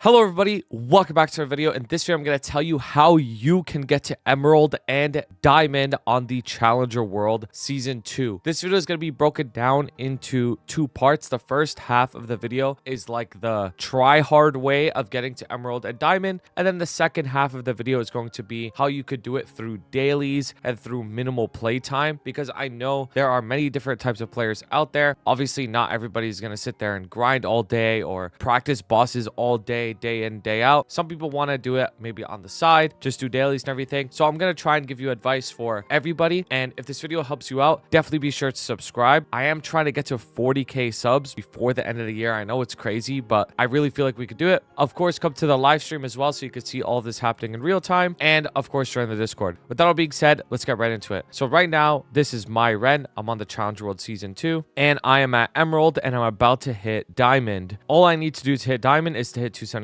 Hello everybody, welcome back to our video. In this video, I'm going to tell you how you can get to Emerald and Diamond on the Challenger World Season 2. This video is going to be broken down into two parts. The first half of the video is like the try-hard way of getting to Emerald and Diamond. And then the second half of the video is going to be how you could do it through dailies and through minimal playtime. Because I know there are many different types of players out there. Obviously, not everybody's going to sit there and grind all day or practice bosses all day in, day out. Some people want to do it maybe on the side, just do dailies and everything. So I'm going to try and give you advice for everybody. And if this video helps you out, definitely be sure to subscribe. I am trying to get to 40k subs before the end of the year. I know it's crazy, but I really feel like we could do it. Of course, come to the live stream as well so you could see all of this happening in real time. And of course, join the Discord. With that all being said, let's get right into it. So right now, this is my Ren. I'm on the Challenger World Season 2 and I am at Emerald and I'm about to hit Diamond. All I need to do to hit Diamond is to hit 275.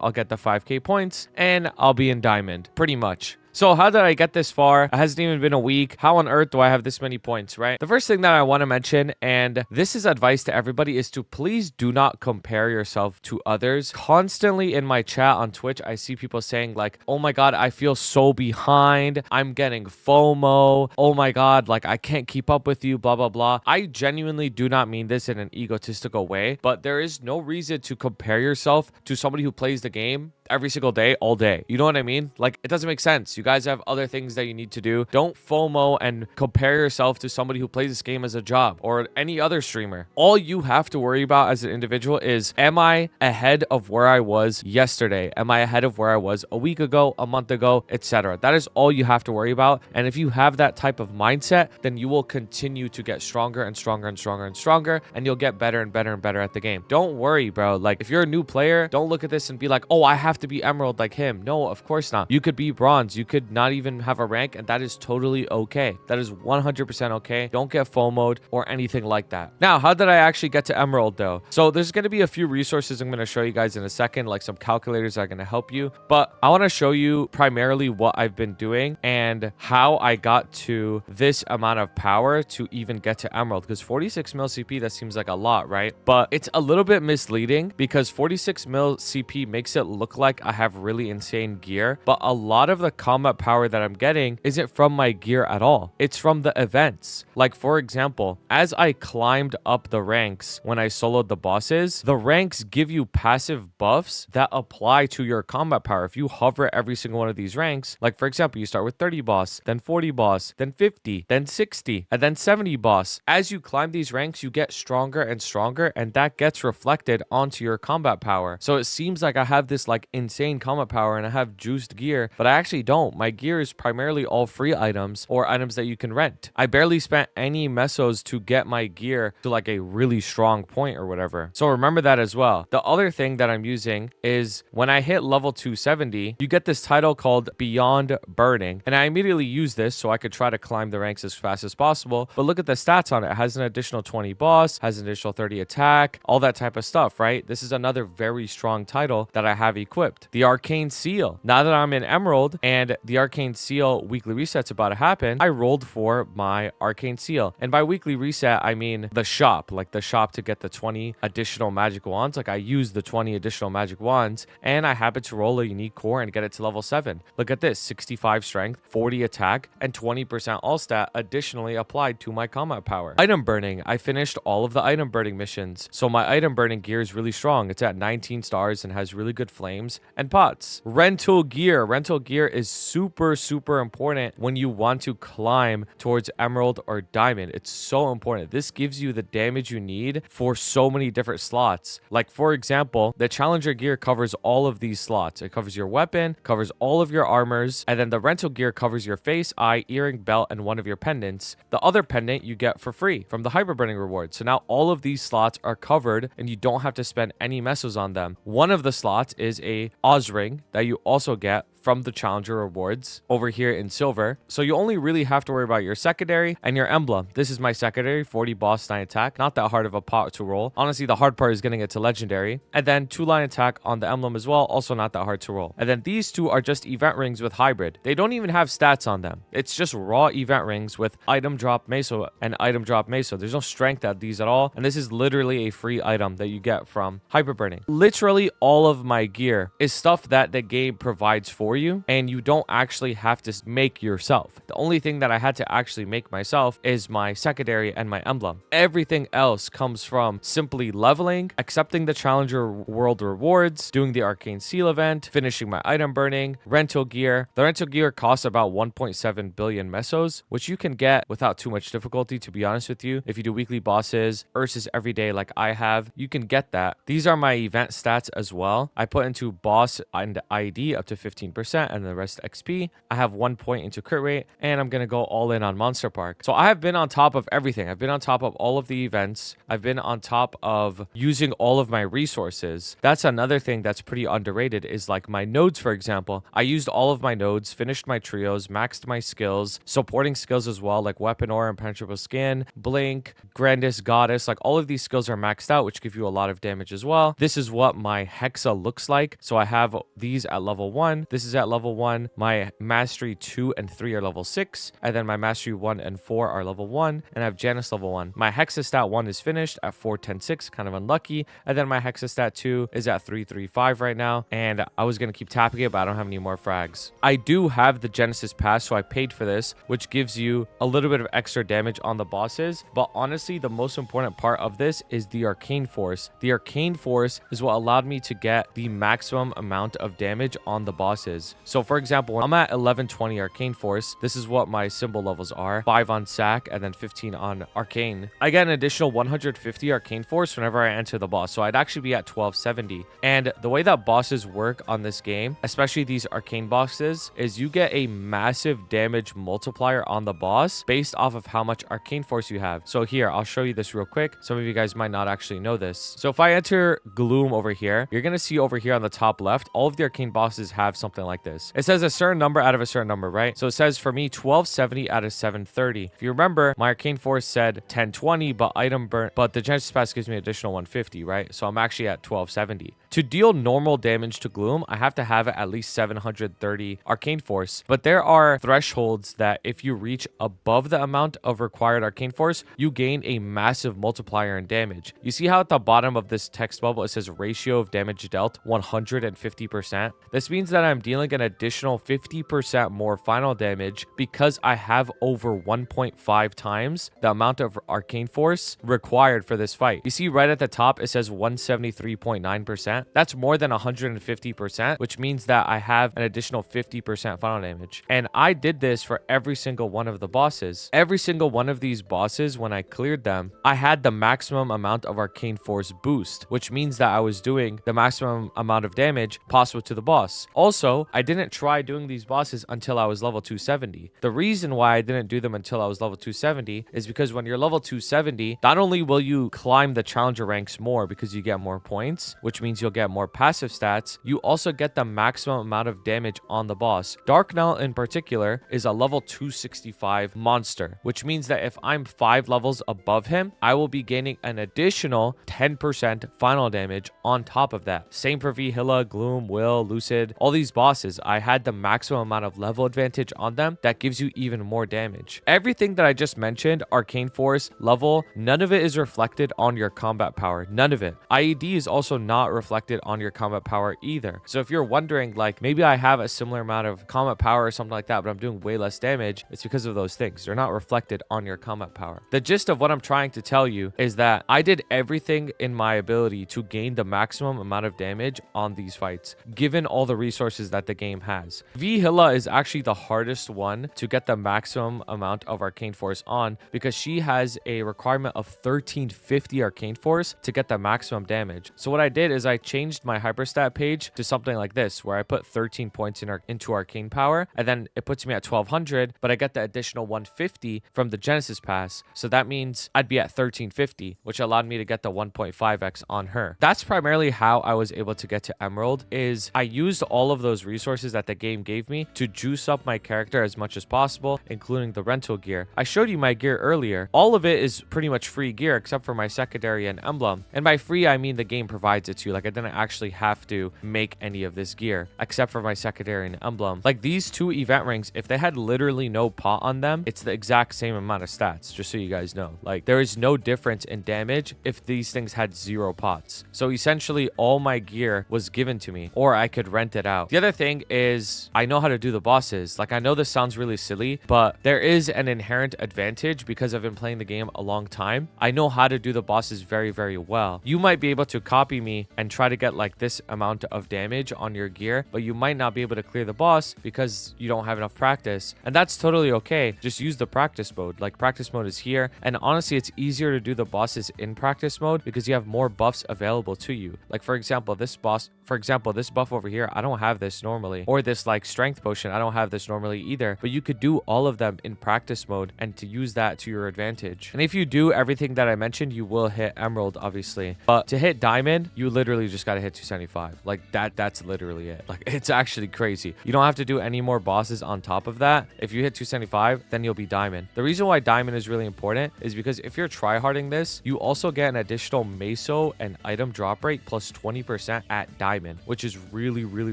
I'll get the 5k points and I'll be in Diamond pretty much. So how did I get this far? It hasn't even been a week. How on earth do I have this many points, right? The first thing that I want to mention, and this is advice to everybody, is to please do not compare yourself to others. Constantly in my chat on Twitch, I see people saying like, oh my God, I feel so behind. I'm getting FOMO. Oh my God, like I can't keep up with you, blah, blah, blah. I genuinely do not mean this in an egotistical way, but there is no reason to compare yourself to somebody who plays the game every single day, all day. You know what I mean? Like, it doesn't make sense. You guys have other things that you need to do. Don't FOMO and compare yourself to somebody who plays this game as a job or any other streamer. All you have to worry about as an individual is, am I ahead of where I was yesterday? Am I ahead of where I was a week ago, a month ago, etc.? That is all you have to worry about. And if you have that type of mindset, then you will continue to get stronger and stronger and stronger and stronger, and you'll get better and better and better at the game. Don't worry, bro. Like, if you're a new player, don't look at this and be like, oh, I have to be Emerald like him. No, of course not. You could be Bronze. You could not even have a rank, and that is totally okay. That is 100% okay. Don't get FOMO'd or anything like that. Now, how did I actually get to Emerald though? So there's going to be a few resources I'm going to show you guys in a second, like some calculators that are going to help you. But I want to show you primarily what I've been doing and how I got to this amount of power to even get to Emerald. Because 46 mil CP, that seems like a lot, right? But it's a little bit misleading because 46 mil CP makes it look like I have really insane gear, but a lot of the combat power that I'm getting isn't from my gear at all. It's from the events. Like, for example, as I climbed up the ranks when I soloed the bosses, the ranks give you passive buffs that apply to your combat power. If you hover every single one of these ranks, like for example, you start with 30 boss, then 40 boss, then 50, then 60, and then 70 boss. As you climb these ranks, you get stronger and stronger, and that gets reflected onto your combat power. So it seems like I have this like insane combat power and I have juiced gear, but I actually don't. My gear is primarily all free items or items that you can rent. I barely spent any mesos to get my gear to like a really strong point or whatever. So remember that as well. The other thing that I'm using is when I hit level 270, you get this title called Beyond Burning. And I immediately use this so I could try to climb the ranks as fast as possible. But look at the stats on it. It has an additional 20 boss, has an additional 30 attack, all that type of stuff, right? This is another very strong title that I have equipped. The Arcane Seal. Now that I'm in Emerald and the Arcane Seal weekly reset's about to happen, I rolled for my Arcane Seal. And by weekly reset, I mean the shop, like the shop to get the 20 additional magic wands. Like I used the 20 additional magic wands and I happened to roll a unique core and get it to level 7. Look at this, 65 strength, 40 attack, and 20% all stat additionally applied to my combat power. Item burning. I finished all of the item burning missions. So my item burning gear is really strong. It's at 19 stars and has really good flames and pots. Rental gear. Rental gear is super important when you want to climb towards Emerald or Diamond. It's so important. This gives you the damage you need for so many different slots. Like for example, the Challenger gear covers all of these slots. It covers your weapon, covers all of your armors, and then the rental gear covers your face, eye, earring, belt, and one of your pendants. The other pendant you get for free from the hyper burning reward. So now all of these slots are covered and you don't have to spend any mesos on them. One of the slots is a Oz ring that you also get from the challenger rewards over here in silver. So you only really have to worry about your secondary and your emblem. This is my secondary, 40 boss line attack. Not that hard of a pot to roll. Honestly, the hard part is getting it to legendary. And then 2-line attack on the emblem as well. Also not that hard to roll. And then these two are just event rings with hybrid. They don't even have stats on them. It's just raw event rings with item drop meso and item drop meso. There's no strength at these at all. And this is literally a free item that you get from hyper burning. Literally all of my gear is stuff that the game provides for you and you don't actually have to make yourself. The only thing that I had to actually make myself is my secondary and my emblem. Everything else comes from simply leveling, accepting the challenger world rewards, doing the arcane seal event, finishing my item burning, rental gear. The rental gear costs about 1.7 billion mesos, which you can get without too much difficulty, to be honest with you. If you do weekly bosses, Ursus every day like I have, you can get that. These are my event stats as well. I put into boss and ID up to 15% and the rest XP. I have 1 point into crit rate and I'm going to go all in on Monster Park. So I have been on top of everything. I've been on top of all of the events. I've been on top of using all of my resources. That's another thing that's pretty underrated is like my nodes, for example. I used all of my nodes, finished my trios, maxed my skills, supporting skills as well, like Weapon Aura, Impenetrable Skin, Blink, Grandis, Goddess. Like all of these skills are maxed out, which give you a lot of damage as well. This is what my Hexa looks like. So I have these at level 1. This is at level 1. My Mastery 2 and 3 are level 6. And then my Mastery 1 and 4 are level 1. And I have Janus level 1. My Hexa stat 1 is finished at 410.6, kind of unlucky. And then my Hexa stat 2 is at 335 right now. And I was going to keep tapping it, but I don't have any more frags. I do have the Genesis Pass, so I paid for this, which gives you a little bit of extra damage on the bosses. But honestly, the most important part of this is the Arcane Force. The Arcane Force is what allowed me to get the maximum amount of damage on the bosses. So for example, when I'm at 1120 Arcane Force, this is what my symbol levels are. 5 on Sack and then 15 on Arcane. I get an additional 150 Arcane Force whenever I enter the boss. So I'd actually be at 1270. And the way that bosses work on this game, especially these Arcane bosses, is you get a massive damage multiplier on the boss based off of how much Arcane Force you have. So here, I'll show you this real quick. Some of you guys might not actually know this. So if I enter Gloom over here, you're going to see over here on the top left, all of the Arcane bosses have something like this. It says a certain number out of a certain number, right? So it says for me 1270 out of 730. If you remember, my Arcane Force said 1020, but the Genesis Pass gives me additional 150, right? So I'm actually at 1270. To deal normal damage to Gloom, I have to have at least 730 Arcane Force. But there are thresholds that if you reach above the amount of required Arcane Force, you gain a massive multiplier in damage. You see how at the bottom of this text bubble, it says ratio of damage dealt 150%. This means that I'm dealing an additional 50% more final damage because I have over 1.5 times the amount of Arcane Force required for this fight. You see right at the top, it says 173.9%. That's more than 150%, which means that I have an additional 50% final damage. And I did this for every single one of the bosses. Every single one of these bosses, when I cleared them, I had the maximum amount of Arcane Force boost, which means that I was doing the maximum amount of damage possible to the boss. Also, I didn't try doing these bosses until I was level 270. The reason why I didn't do them until I was level 270 is because when you're level 270, not only will you climb the challenger ranks more because you get more points, which means you'll get more passive stats, you also get the maximum amount of damage on the boss. Dark Knell in particular is a level 265 monster, which means that if I'm 5 levels above him, I will be gaining an additional 10% final damage on top of that. Same for Vihilla, Gloom, Will, Lucid, all these bosses, I had the maximum amount of level advantage on them that gives you even more damage. Everything that I just mentioned, Arcane Force, level, none of it is reflected on your combat power. None of it. IED is also not reflected on your combat power either. So if you're wondering, like, maybe I have a similar amount of combat power or something like that, but I'm doing way less damage, it's because of those things. They're not reflected on your combat power. The gist of what I'm trying to tell you is that I did everything in my ability to gain the maximum amount of damage on these fights, given all the resources that the game has. Vihilla is actually the hardest one to get the maximum amount of Arcane Force on because she has a requirement of 1350 Arcane Force to get the maximum damage. So what I did is I changed my hyperstat page to something like this, where I put 13 points into Arcane power, and then it puts me at 1200, but I get the additional 150 from the Genesis pass. So that means I'd be at 1350, which allowed me to get the 1.5x on her. That's primarily how I was able to get to Emerald, is I used all of those resources that the game gave me to juice up my character as much as possible, including the rental gear. I showed you my gear earlier. All of it is pretty much free gear except for my secondary and emblem. And by free, I mean the game provides it to you. Like, I didn't actually have to make any of this gear except for my secondary and emblem. Like, these two event rings, if they had literally no pot on them, it's the exact same amount of stats, just so you guys know. Like, there is no difference in damage if these things had 0 pots. So essentially all my gear was given to me, or I could rent it out. The other thing is I know how to do the bosses. Like, I know this sounds really silly, but there is an inherent advantage because I've been playing the game a long time. I know how to do the bosses very, very well. You might be able to copy me and try to get like this amount of damage on your gear, but you might not be able to clear the boss because you don't have enough practice. And that's totally okay. Just use the practice mode. Like, practice mode is here. And honestly, it's easier to do the bosses in practice mode because you have more buffs available to you. Like, for example, this buff over here, I don't have this normally. Or this like strength potion, I don't have this normally either. But you could do all of them in practice mode and to use that to your advantage. And if you do everything that I mentioned, you will hit Emerald, obviously. But to hit Diamond, you literally just gotta hit 275. Like, that's literally it. Like, it's actually crazy. You don't have to do any more bosses on top of that. If you hit 275, then you'll be Diamond. The reason why Diamond is really important is because if you're tryharding this, you also get an additional meso and item drop rate plus 20% at Diamond, which is really, really,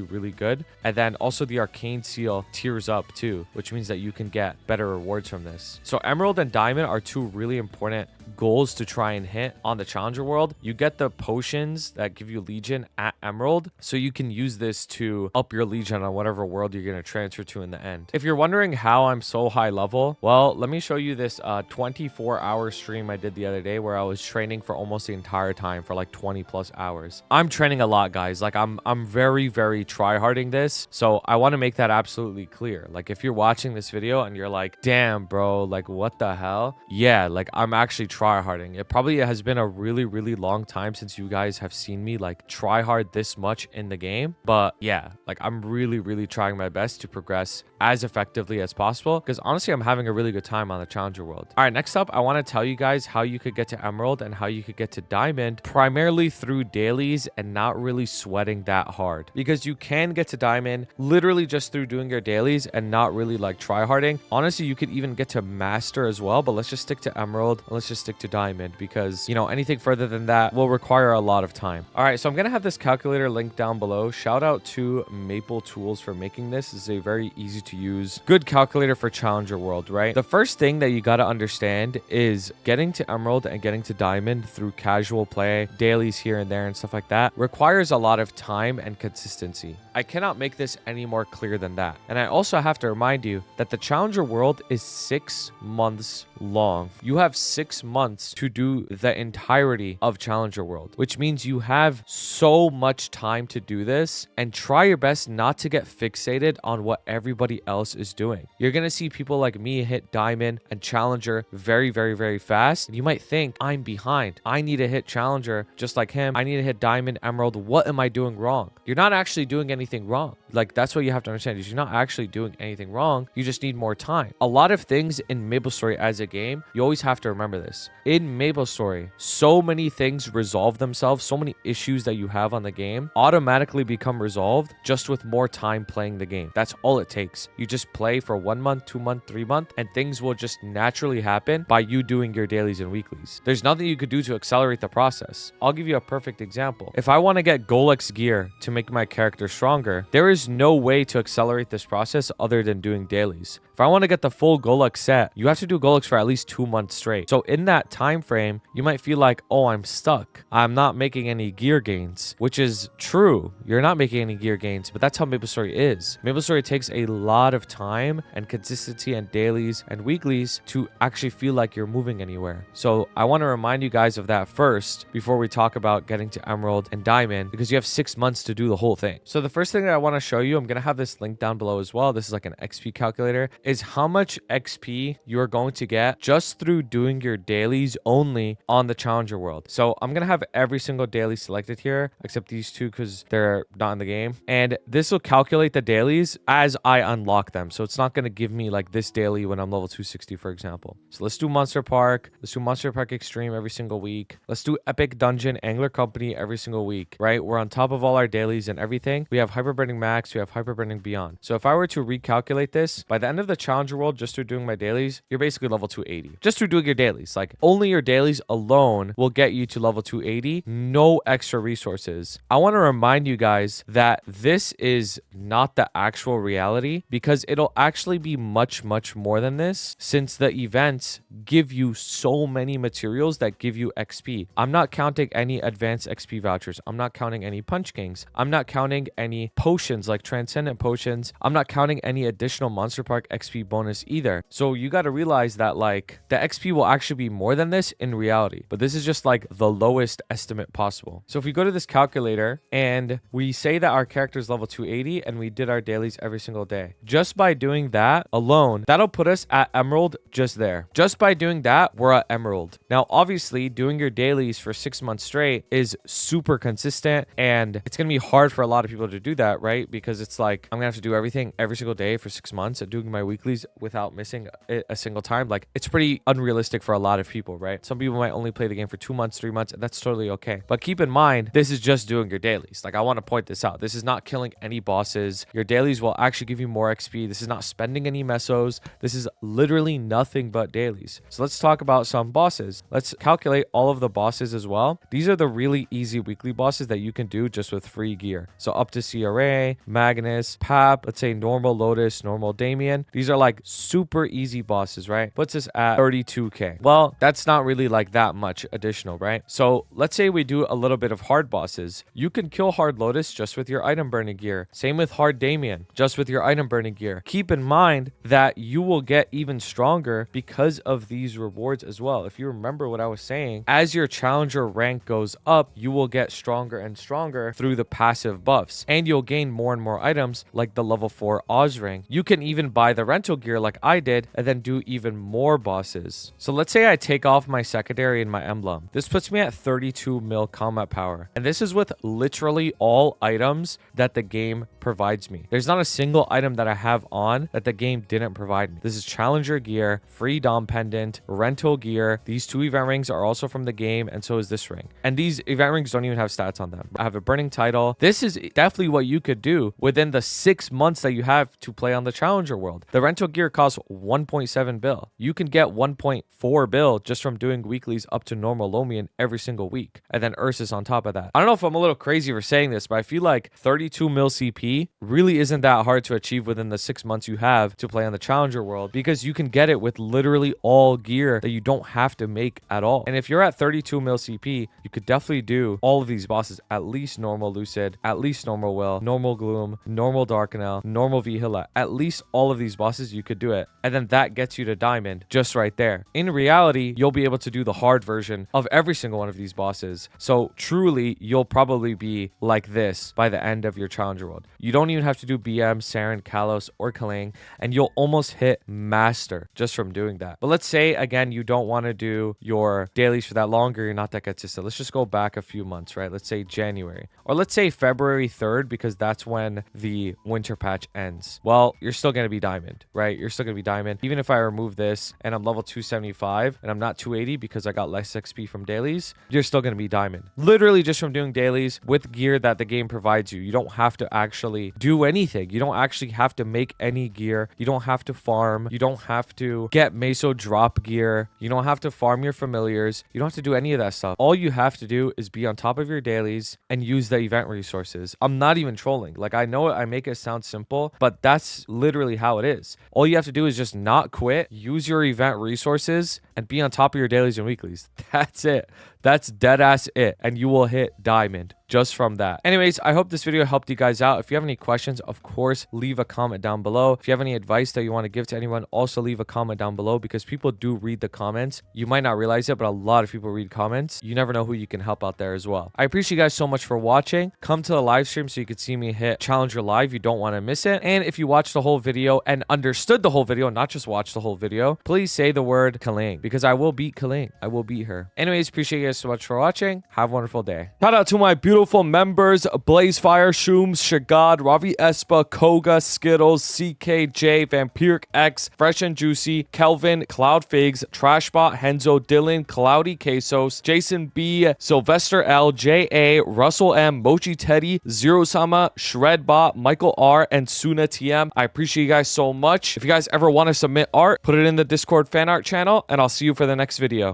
really good. And then also the Arcane seal tiers up too, which means that you can get better rewards from this. So Emerald and Diamond are two really important goals to try and hit on the Challenger world. You get the potions that give you Legion at Emerald, so you can use this to up your Legion on whatever world you're going to transfer to in the end. If you're wondering how I'm so high level, well, let me show you this 24-hour stream I did the other day where I was training for almost the entire time for like 20 plus hours. I'm training a lot, guys. Like, I'm very, very tryharding this, so I want to make that absolutely clear. Like, if you're watching this video and you're like, damn, bro, like, what the hell? Yeah, like, I'm actually tryharding. It probably has been a really, really long time since you guys have seen me like try hard this much in the game. But yeah, like, I'm really, really trying my best to progress as effectively as possible because honestly, I'm having a really good time on the Challenger world. All right, next up, I want to tell you guys how you could get to Emerald and how you could get to Diamond primarily through dailies and not really sweating that hard, because you can get to Diamond literally just through doing your dailies and not really like tryharding. Honestly, you could even get to Master as well, but let's just stick to Emerald and let's just stick to Diamond because, you know, anything further than that will require a lot of time. All right, so I'm gonna have this calculator linked down below. Shout out to Maple Tools for making this. This is a very easy to use, good calculator for Challenger world, right? The first thing that you gotta understand is getting to Emerald and getting to Diamond through casual play, dailies here and there and stuff like that requires a lot of time and consistency. I cannot make this any more clear than that. And I also have to remind you that the Challenger world is 6 months long. You have 6 months to do the entirety of Challenger world, which means you have so much time to do this, and try your best not to get fixated on what everybody else is doing. You're gonna see people like me hit Diamond and Challenger very, very, very fast. And you might think, I'm behind. I need to hit Challenger just like him. I need to hit Diamond, Emerald. What am I doing wrong? You're not actually doing anything wrong. Like, that's what you have to understand, is you're not actually doing anything wrong. You just need more time. A lot of things in MapleStory as a game, you always have to remember this. In MapleStory, so many things resolve themselves. So many issues that you have on the game automatically become resolved just with more time playing the game. That's all it takes. You just play for 1 month, 2 month, 3 month, and things will just naturally happen by you doing your dailies and weeklies. There's nothing you could do to accelerate the process. I'll give you a perfect example. If I want to get Golux gear to make my character stronger, there is no way to accelerate this process other than doing dailies. If I want to get the full Golux set, you have to do Golux for at least 2 months straight. So in that time frame, you might feel like, oh, I'm stuck. I'm not making any gear gains, which is true. You're not making any gear gains, but that's how MapleStory is. MapleStory takes a lot of time and consistency and dailies and weeklies to actually feel like you're moving anywhere. So I want to remind you guys of that first before we talk about getting to Emerald and Diamond, because you have 6 months to do the whole thing. So the first thing that I want to show you, I'm going to have this link down below as well. This is like an XP calculator, is how much XP you're going to get just through doing your daily dailies only on the Challenger World. So I'm going to have every single daily selected here, except these two because they're not in the game. And this will calculate the dailies as I unlock them. So it's not going to give me like this daily when I'm level 260, for example. So let's do Monster Park. Let's do Monster Park Extreme every single week. Let's do Epic Dungeon Angler Company every single week, right? We're on top of all our dailies and everything. We have Hyper Burning Max. We have Hyper Burning Beyond. So if I were to recalculate this, by the end of the Challenger World, just through doing my dailies, you're basically level 280. Just through doing your dailies. Like only your dailies alone will get you to level 280. No extra resources. I want to remind you guys that this is not the actual reality because it'll actually be much more than this since the events give you so many materials that give you XP. I'm not counting any advanced XP vouchers. I'm not counting any Punch Kings. I'm not counting any potions like Transcendent Potions. I'm not counting any additional Monster Park XP bonus either. So you got to realize that like the XP will actually be more than this in reality, but this is just like the lowest estimate possible. So if we go to this calculator and we say that our character is level 280 and we did our dailies every single day, just by doing that alone, that'll put us at Emerald just there. Just by doing that, we're at Emerald. Now, obviously, doing your dailies for 6 months straight is super consistent and it's going to be hard for a lot of people to do that, right? Because it's like, I'm going to have to do everything every single day for 6 months and doing my weeklies without missing it a single time. Like, it's pretty unrealistic for a lot of people, right? Some people might only play the game for 2 months, 3 months, and that's totally okay. But keep in mind, this is just doing your dailies. Like, I want to point this out. This is not killing any bosses. Your dailies will actually give you more XP. This is not spending any mesos. This is literally nothing but dailies. So let's talk about some bosses. Let's calculate all of the bosses as well. These are the really easy weekly bosses that you can do just with free gear. So up to CRA, Magnus, Pap, let's say normal Lotus, normal Damien. These are like super easy bosses, right? Puts us at 32k. Well, that's not really like that much additional, right? So let's say we do a little bit of hard bosses. You can kill hard Lotus just with your item burning gear. Same with hard Damien, just with your item burning gear. Keep in mind that you will get even stronger because of these rewards as well. If you remember what I was saying, as your challenger rank goes up, you will get stronger and stronger through the passive buffs, and you'll gain more and more items like the level 4 Oz ring. You can even buy the rental gear like I did and then do even more bosses. So let's say I take off my secondary and my emblem. This puts me at 32 mil combat power, and this is with literally all items that the game provides me. There's not a single item that I have on that the game didn't provide me. This is challenger gear, free Dom pendant, rental gear. These 2 event rings are also from the game, and so is this ring. And these event rings don't even have stats on them. I have a burning title. This is definitely what you could do within the 6 months that you have to play on the challenger world. The rental gear costs 1.7 bill. You can get 1.4 bill just from doing weeklies up to normal Lomian every single week, and then Ursus on top of that. I don't know if I'm a little crazy for saying this, but I feel like 32 mil CP really isn't that hard to achieve within the 6 months you have to play on the challenger world, because you can get it with literally all gear that you don't have to make at all. And if you're at 32 mil CP, you could definitely do all of these bosses, at least normal Lucid, at least normal Will, normal Gloom, normal Darkanel, normal Vihila. At least all of these bosses, you could do it. And then that gets you to Diamond just right there. In reality, you'll be able to do the hard version of every single one of these bosses. So truly, you'll probably be like this by the end of your challenger world. You don't even have to do BM, Saren, Kalos, or Kaling, and you'll almost hit master just from doing that. But let's say, again, you don't want to do your dailies for that longer. You're not that consistent. Let's just go back a few months, right? Let's say January, or let's say February 3rd, because that's when the winter patch ends. Well, you're still going to be diamond, right? You're still going to be diamond. Even if I remove this and I'm level 275 and I'm not 280 because I got less XP from dailies, you're still going to be diamond. Literally just from doing dailies with gear that the game provides you. You don't have to actually do anything. You don't actually have to make any gear. You don't have to farm. You don't have to get meso drop gear. You don't have to farm your familiars. You don't have to do any of that stuff. All you have to do is be on top of your dailies and use the event resources. I'm not even trolling. Like, I know I make it sound simple, but that's literally how it is. All you have to do is just not quit, use your event resources, and be on top of your dailies and weeklies. That's it. That's dead ass it. And you will hit diamond just from that. Anyways, I hope this video helped you guys out. If you have any questions, of course, leave a comment down below. If you have any advice that you want to give to anyone, also leave a comment down below, because people do read the comments. You might not realize it, but a lot of people read comments. You never know who you can help out there as well. I appreciate you guys so much for watching. Come to the live stream so you can see me hit Challenger live. You don't want to miss it. And if you watched the whole video and understood the whole video, not just watched the whole video, please say the word Kaling, because I will beat Kaling. I will beat her. Anyways, appreciate you guys so much for watching. Have a wonderful day. Shout out to my beautiful members: Blazefire, Shooms, Shagad, Ravi Espa, Koga, Skittles, CKJ, Vampiric X, Fresh and Juicy, Kelvin, Cloud Figs, Trashbot, Henzo, Dylan, Cloudy Quesos, Jason B, Sylvester L, J.A., Russell M, Mochi Teddy, Zero Sama, Shredbot, Michael R, and Suna TM. I appreciate you guys so much. If you guys ever want to submit art, put it in the Discord fan art channel, and I'll see you for the next video.